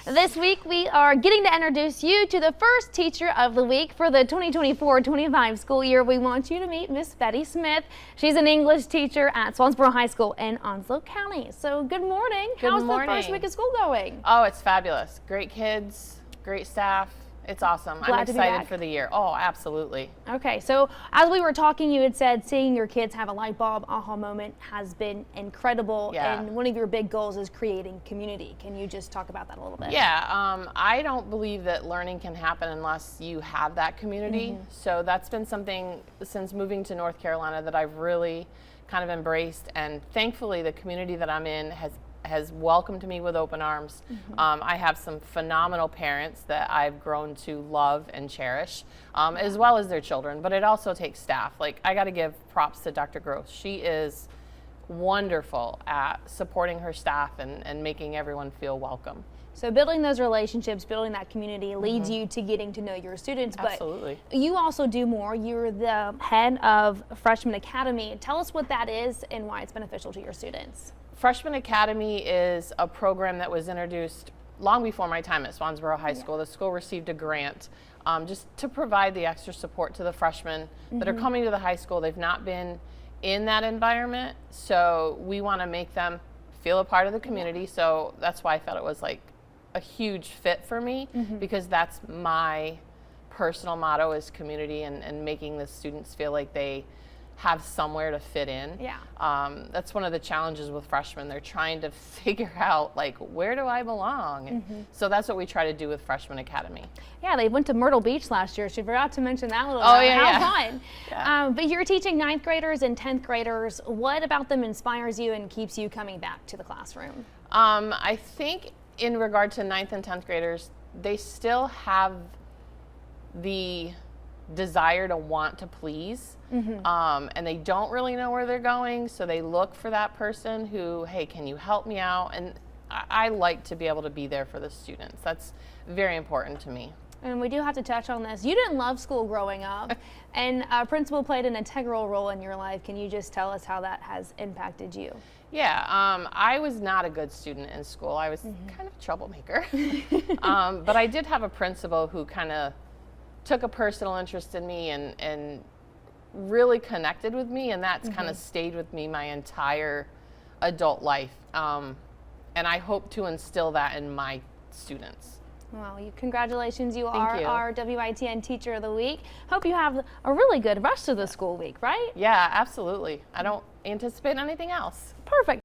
This week we are getting to introduce you to the first teacher of the week for the 2024-25 school year. We want you to meet Miss Betty Smith. She's an English teacher at Swansboro High School in Onslow County. So good morning. How's the first week of school going? Oh, it's fabulous. Great kids, great staff. It's awesome. I'm excited for the year. Oh, absolutely. Okay, so as we were talking, you had said seeing your kids have a light bulb aha moment has been incredible. Yeah. And one of your big goals is creating community. Can you just talk about that a little bit? Yeah, I don't believe that learning can happen unless you have that community. So that's been something since moving to North Carolina that I've really kind of embraced, and thankfully the community that I'm in has welcomed me with open arms. I have some phenomenal parents that I've grown to love and cherish, as well as their children, but it also takes staff. Like, I gotta give props to Dr. Gross. She is wonderful at supporting her staff and making everyone feel welcome. So building those relationships, building that community leads you to getting to know your students. Absolutely. But you also do more. You're the head of Freshman Academy. Tell us what that is and why it's beneficial to your students. Freshman Academy is a program that was introduced long before my time at Swansboro High School. The school received a grant just to provide the extra support to the freshmen that are coming to the high school. They've not been in that environment, so we want to make them feel a part of the community. So that's why I felt it was like a huge fit for me, because that's my personal motto, is community, and making the students feel like they have somewhere to fit in. Yeah. That's one of the challenges with freshmen. They're trying to figure out, like, where do I belong? So that's what we try to do with Freshman Academy. Yeah, they went to Myrtle Beach last year. She forgot to mention that a little Oh, bit. yeah, How yeah. fun. Yeah. But you're teaching 9th graders and 10th graders. What about them inspires you and keeps you coming back to the classroom? I think in regard to 9th and 10th graders, they still have the desire to want to please, and they don't really know where they're going, so they look for that person who, hey, can you help me out? And I like to be able to be there for the students. That's very important to me. And we do have to touch on this. You didn't love school growing up, and a principal played an integral role in your life. Can you just tell us how that has impacted you? Yeah, I was not a good student in school. I was kind of a troublemaker, but I did have a principal who kind of took a personal interest in me and really connected with me, and that's kind of stayed with me my entire adult life. And I hope to instill that in my students. Well, congratulations, you Thank are you. our WITN Teacher of the Week. Hope you have a really good rest of the school week, right? Yeah, absolutely. I don't anticipate anything else. Perfect.